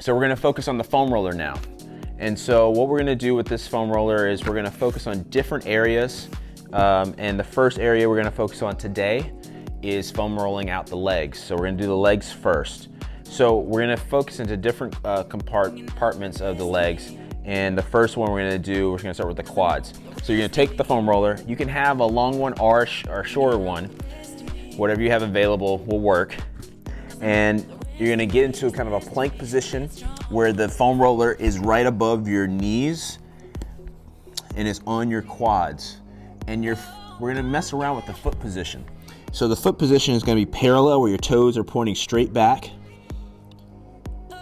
So we're gonna focus on the foam roller now. And so what we're gonna do with this foam roller is we're gonna focus on different areas. And the first area we're gonna focus on today is foam rolling out the legs. So we're gonna do the legs first. So we're gonna focus into different compartments of the legs. And the first one we're gonna start with the quads. So you're gonna take the foam roller. You can have a long one or a shorter one. Whatever you have available will work. And you're gonna get into kind of a plank position where the foam roller is right above your knees and it's on your quads. And we're gonna mess around with the foot position. So the foot position is gonna be parallel where your toes are pointing straight back.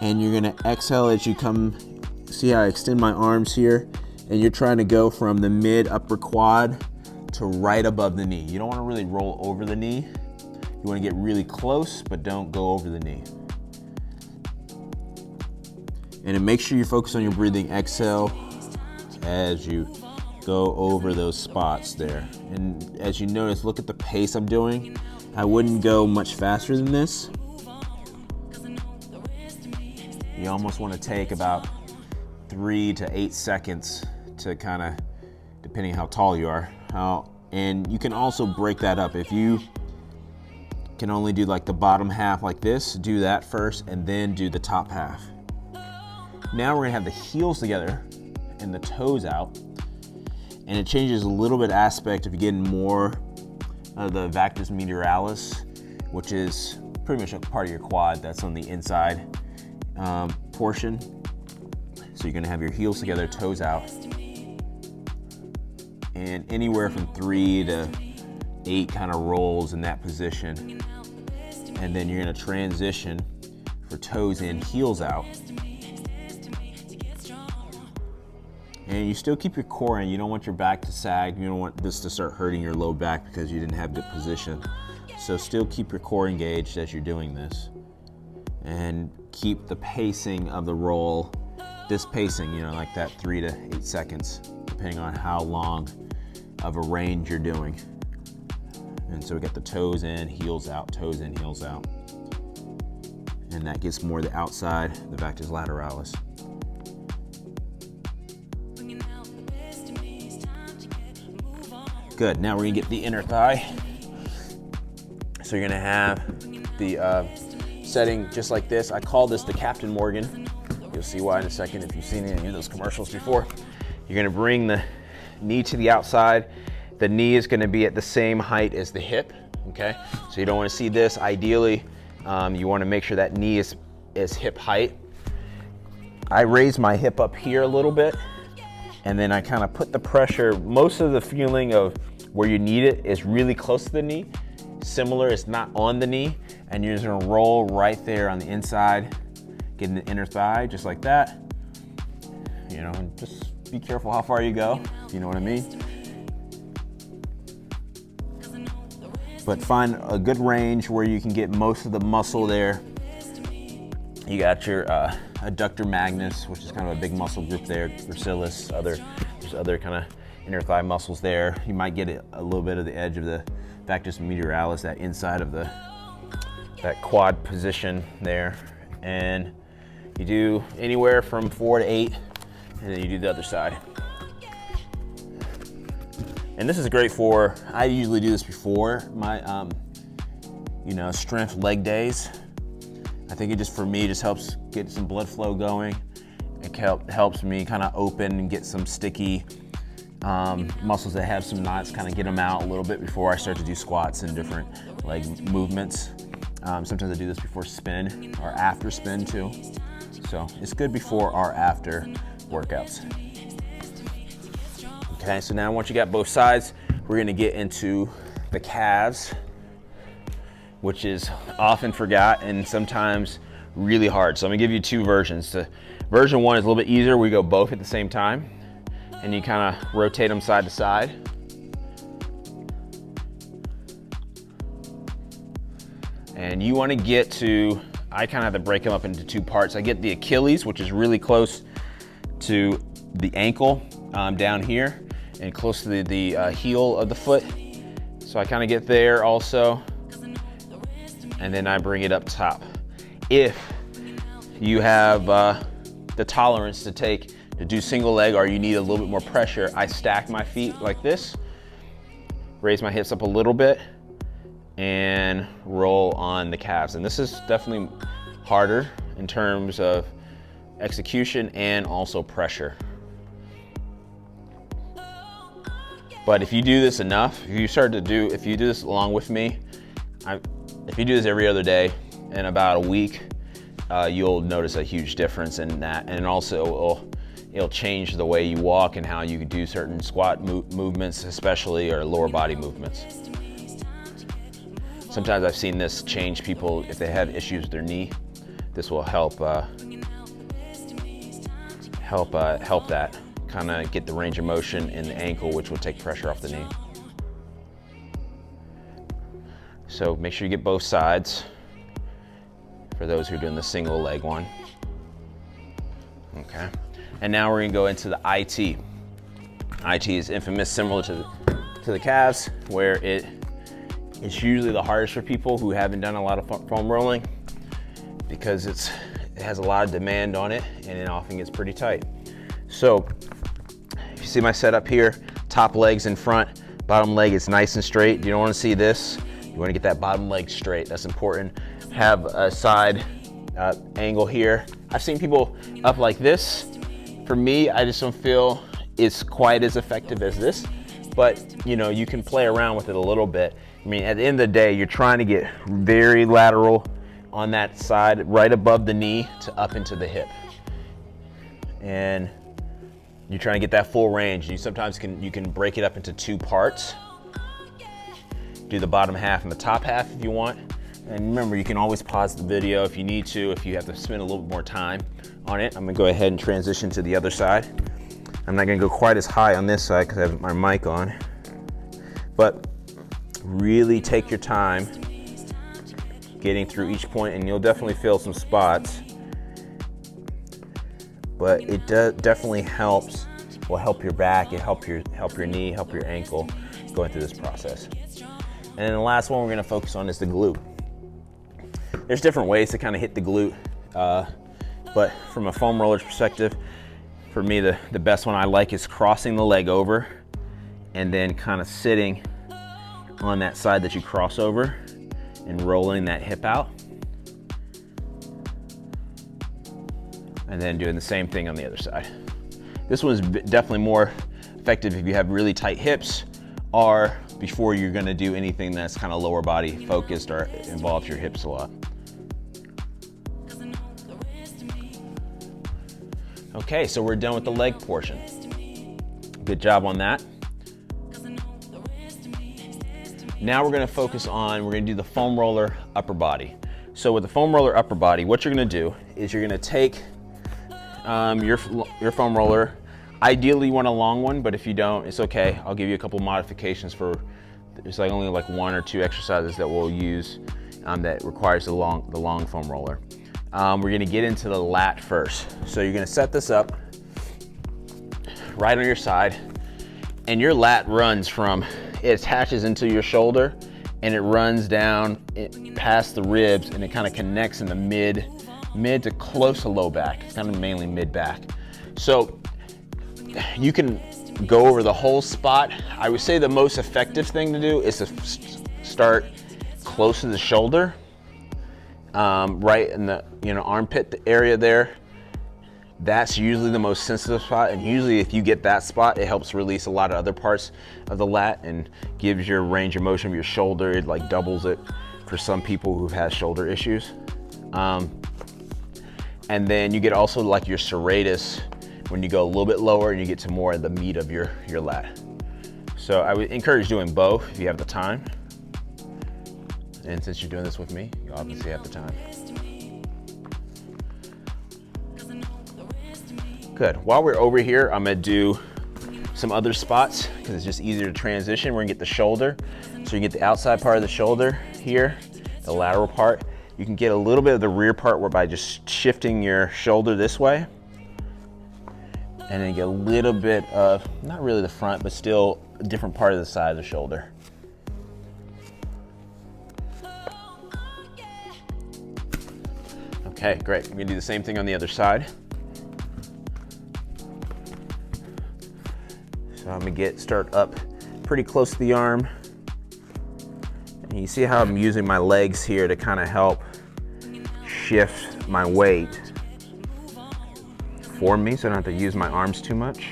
And you're gonna exhale as you come, see how I extend my arms here? And you're trying to go from the mid upper quad to right above the knee. You don't wanna really roll over the knee. You wanna get really close, but don't go over the knee. And then make sure you focus on your breathing. Exhale as you go over those spots there. And as you notice, look at the pace I'm doing. I wouldn't go much faster than this. You almost want to take about 3 to 8 seconds to kind of, depending how tall you are. And you can also break that up. If you can only do like the bottom half like this, do that first and then do the top half. Now we're gonna have the heels together and the toes out. And it changes a little bit aspect if you get in more of the Vectus medialis, which is pretty much a part of your quad that's on the inside portion. So you're gonna have your heels together, toes out. And anywhere from 3 to 8 kind of rolls in that position. And then you're gonna transition for toes in, heels out. And you still keep your core in. You don't want your back to sag. You don't want this to start hurting your low back because you didn't have good position. So still keep your core engaged as you're doing this. And keep the pacing of the roll, this pacing, like that 3 to 8 seconds, depending on how long of a range you're doing. And so we got the toes in, heels out, toes in, heels out. And that gets more the outside, the Vectus lateralis. Good, now we're gonna get the inner thigh. So you're gonna have the setting just like this. I call this the Captain Morgan. You'll see why in a second if you've seen any of those commercials before. You're gonna bring the knee to the outside. The knee is gonna be at the same height as the hip, okay? So you don't wanna see this. Ideally, you wanna make sure that knee is hip height. I raise my hip up here a little bit, and then I kind of put the pressure. Most of the feeling of where you need it is really close to the knee. Similar, it's not on the knee, and you're just gonna roll right there on the inside, getting the inner thigh, just like that. And just be careful how far you go, if you know what I mean. But find a good range where you can get most of the muscle there. You got your adductor magnus, which is kind of a big muscle group there, gracilis, there's other kind of inner thigh muscles there. You might get a little bit of the edge of the Vectus medialis, that inside of that quad position there. And you do anywhere from 4 to 8, and then you do the other side. And this is great for, I usually do this before my strength leg days. I think it just, for me, just helps get some blood flow going. It helps me kind of open and get some sticky muscles that have some knots, kind of get them out a little bit before I start to do squats and different leg movements. Sometimes I do this before spin or after spin too. So it's good before or after workouts. Okay, so now once you got both sides, we're gonna get into the calves, which is often forgot and sometimes really hard. So I'm gonna give you 2 versions. Version 1 is a little bit easier. We go both at the same time, and you kind of rotate them side to side. And you want to get to, I kind of have to break them up into 2 parts. I get the Achilles, which is really close to the ankle down here and close to the heel of the foot. So I kind of get there also. And then I bring it up top. If you have the tolerance to do single leg, or you need a little bit more pressure, I stack my feet like this, raise my hips up a little bit, and roll on the calves. And this is definitely harder in terms of execution and also pressure. But if you do this enough, if you do this along with me, if you do this every other day in about a week, you'll notice a huge difference in that. And also it'll change the way you walk and how you do certain squat movements, especially, or lower body movements. Sometimes I've seen this change people if they have issues with their knee. This will help that. Kind of get the range of motion in the ankle, which will take pressure off the knee. So make sure you get both sides for those who are doing the single leg one. Okay, and now we're gonna go into the IT. IT is infamous, similar to the calves, where it's usually the hardest for people who haven't done a lot of foam rolling, because it has a lot of demand on it, and it often gets pretty tight. So you see my setup here, top leg's in front, bottom leg is nice and straight. You don't want to see this. You want to get that bottom leg straight. That's important. Have a side angle here. I've seen people up like this. For me, I just don't feel it's quite as effective as this, but you can play around with it a little bit. I mean, at the end of the day, you're trying to get very lateral on that side, right above the knee to up into the hip. And you're trying to get that full range. You sometimes can break it up into two parts. Do the bottom half and the top half if you want. And remember, you can always pause the video if you need to, if you have to spend a little bit more time on it. I'm gonna go ahead and transition to the other side. I'm not gonna go quite as high on this side because I have my mic on. But really take your time getting through each point, and you'll definitely feel some spots. But it definitely helps. Will help your back, it help your knee, help your ankle going through this process. And then the last one we're going to focus on is the glute. There's different ways to kind of hit the glute, but from a foam roller's perspective, for me the best one I like is crossing the leg over and then kind of sitting on that side that you cross over and rolling that hip out. And then doing the same thing on the other side. This one's definitely more effective if you have really tight hips, or before you're gonna do anything that's kind of lower body focused or involves your hips a lot. Okay, so we're done with the leg portion. Good job on that. Now we're gonna focus on, we're gonna do the foam roller upper body. So with the foam roller upper body, what you're gonna do is you're gonna take your foam roller. Ideally you want a long one, but if you don't, it's okay. I'll give you a couple modifications for, it's like only like 1 or 2 exercises that we'll use that requires the long foam roller. We're gonna get into the lat first. So you're gonna set this up right on your side, and your lat runs from, it attaches into your shoulder and it runs down past the ribs, and it kind of connects in the mid to close to low back. It's kind of mainly mid back. So you can go over the whole spot. I would say the most effective thing to do is to start close to the shoulder, right in the armpit area there. That's usually the most sensitive spot, and usually if you get that spot, it helps release a lot of other parts of the lat and gives your range of motion of your shoulder. It like doubles it for some people who've had shoulder issues. And then you get also like your serratus when you go a little bit lower and you get to more of the meat of your lat. So I would encourage doing both if you have the time. And since you're doing this with me, you obviously have the time. Good. While we're over here, I'm gonna do some other spots because it's just easier to transition. We're gonna get the shoulder. So you get the outside part of the shoulder here, the lateral part. You can get a little bit of the rear part by just shifting your shoulder this way. And then get a little bit of, not really the front, but still a different part of the side of the shoulder. Okay, great. We're gonna do the same thing on the other side. So I'm gonna start up pretty close to the arm. And you see how I'm using my legs here to kind of help shift my weight for me, so I don't have to use my arms too much.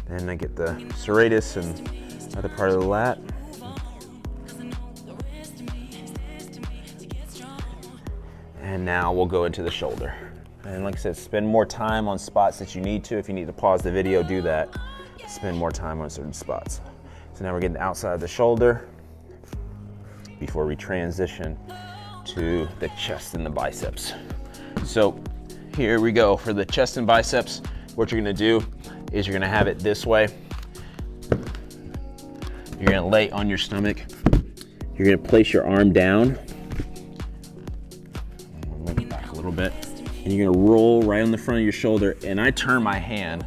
And then I get the serratus and other part of the lat. And now we'll go into the shoulder. And like I said, spend more time on spots that you need to. If you need to pause the video, do that. Spend more time on certain spots. So now we're getting the outside of the shoulder before we transition to the chest and the biceps. So here we go for the chest and biceps. What you're gonna do is you're gonna have it this way. You're gonna lay on your stomach. You're gonna place your arm down. Move it back a little bit. And you're gonna roll right on the front of your shoulder. And I turn my hand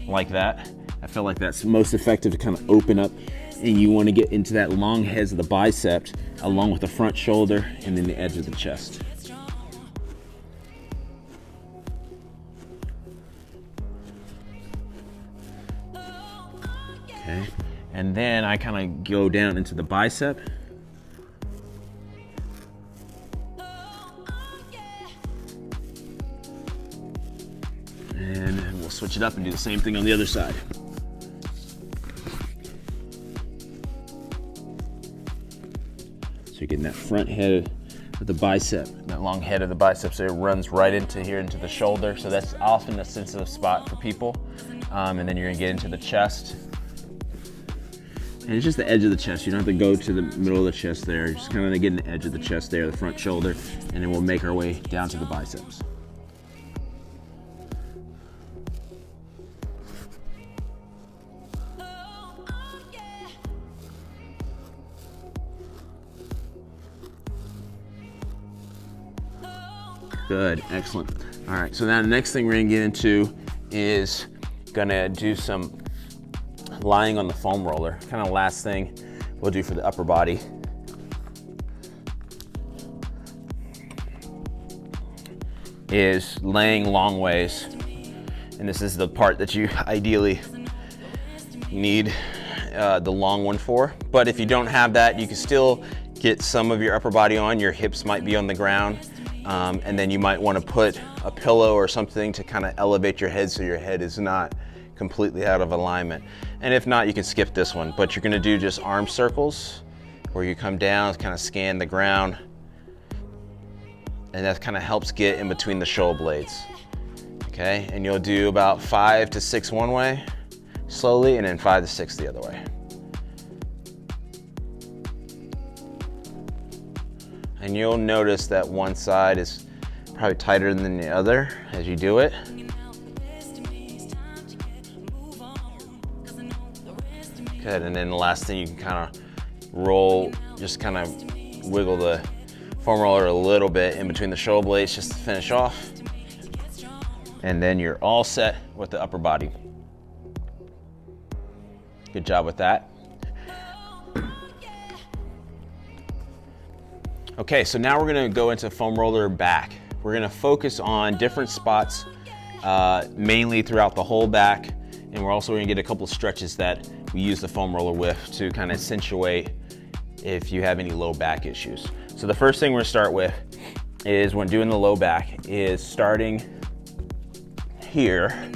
like that. I feel like that's most effective to kind of open up. And you wanna get into that long heads of the bicep along with the front shoulder and then the edge of the chest. Okay. And then I kind of go down into the bicep. And we'll switch it up and do the same thing on the other side. So you're getting that front head of the bicep, that long head of the bicep, so it runs right into here, into the shoulder. So that's often a sensitive spot for people. And then you're gonna get into the chest. And it's just the edge of the chest. You don't have to go to the middle of the chest there. You're just kind of getting the edge of the chest there, the front shoulder, and then we'll make our way down to the biceps. Good, excellent. All right, so now the next thing we're gonna get into is gonna do some lying on the foam roller. Kind of last thing we'll do for the upper body. Is laying long ways. And this is the part that you ideally need the long one for. But if you don't have that, you can still get some of your upper body on. Your hips might be on the ground. And then you might want to put a pillow or something to kind of elevate your head so your head is not completely out of alignment. And if not, you can skip this one, but you're gonna do just arm circles where you come down, kind of scan the ground. And that kind of helps get in between the shoulder blades. Okay, and you'll do about 5 to 6 one way, slowly, and then 5 to 6 the other way. And you'll notice that one side is probably tighter than the other as you do it. Good, and then the last thing, you can kind of roll, just kind of wiggle the foam roller a little bit in between the shoulder blades just to finish off. And then you're all set with the upper body. Good job with that. Okay, so now we're gonna go into foam roller back. We're gonna focus on different spots, mainly throughout the whole back. And we're also gonna get a couple of stretches that we use the foam roller with to kind of accentuate if you have any low back issues. So the first thing we're gonna start with is, when doing the low back, is starting here,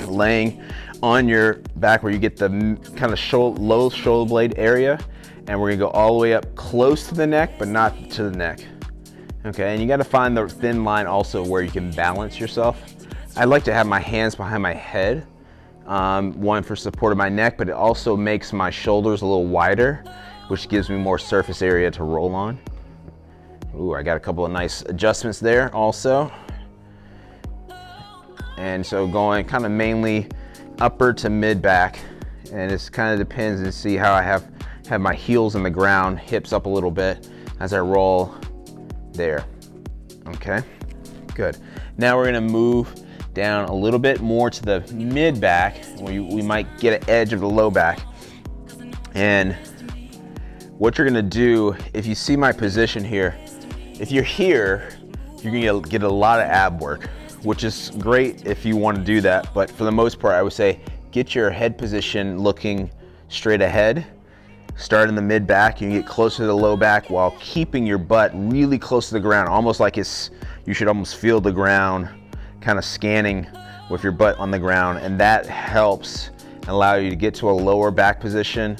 laying on your back where you get the kind of low shoulder blade area. And we're gonna go all the way up close to the neck, but not to the neck. Okay, and you gotta find the thin line also where you can balance yourself. I like to have my hands behind my head, one for support of my neck, but it also makes my shoulders a little wider, which gives me more surface area to roll on. Ooh, I got a couple of nice adjustments there also. And so going kind of mainly upper to mid back, and it kind of depends and see how I have my heels in the ground, hips up a little bit as I roll there. Okay, good. Now we're gonna move down a little bit more to the mid back, where we might get an edge of the low back. And what you're gonna do, if you see my position here, if you're here, you're gonna get a lot of ab work, which is great if you want to do that. But for the most part, I would say get your head position looking straight ahead. Start in the mid back. You can get closer to the low back while keeping your butt really close to the ground, almost like you should almost feel the ground, kind of scanning with your butt on the ground, and that helps allow you to get to a lower back position,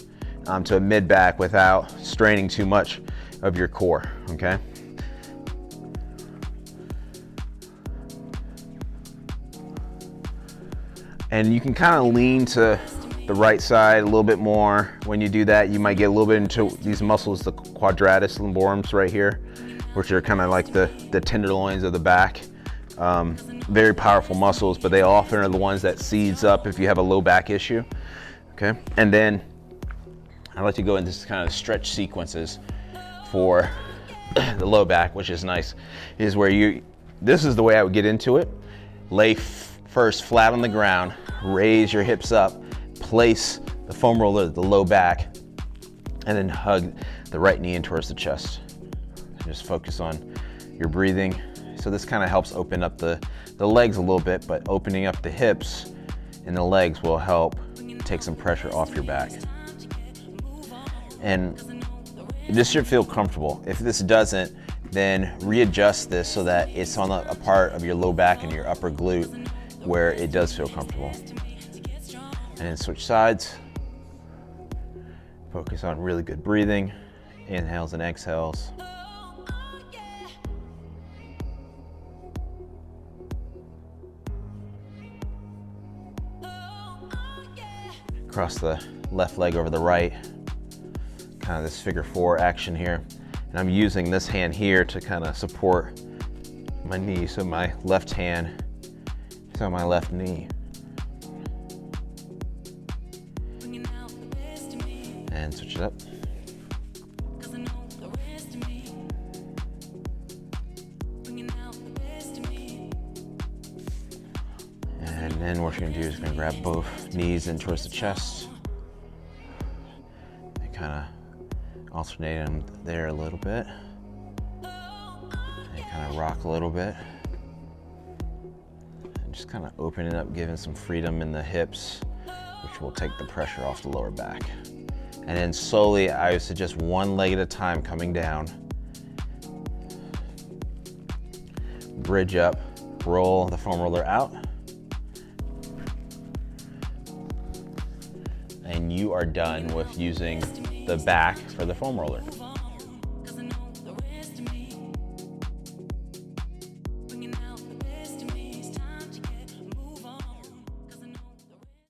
to a mid back without straining too much of your core, okay? And you can kind of lean to the right side a little bit more. When you do that, you might get a little bit into these muscles, the quadratus lumborums right here, which are kind of like the tenderloins of the back. Very powerful muscles, but they often are the ones that seize up if you have a low back issue, okay? And then I like to go into kind of stretch sequences for the low back, which is nice, is where this is the way I would get into it. Lay first flat on the ground, raise your hips up, place the foam roller at the low back, and then hug the right knee in towards the chest. Just focus on your breathing. So this kind of helps open up the legs a little bit, but opening up the hips and the legs will help take some pressure off your back. And this should feel comfortable. If this doesn't, then readjust this so that it's on a part of your low back and your upper glute where it does feel comfortable. And then switch sides. Focus on really good breathing, inhales and exhales. Cross the left leg over the right, kind of this figure 4 action here. And I'm using this hand here to kind of support my knee, so my left hand is on my left knee. And switch it up. And then what you're gonna do is you're gonna grab both knees in towards the chest and kind of alternate them there a little bit. And kind of rock a little bit. And just kind of opening up, giving some freedom in the hips, which will take the pressure off the lower back. And then slowly, I would suggest one leg at a time coming down. Bridge up, roll the foam roller out. And you are done with using the back for the foam roller.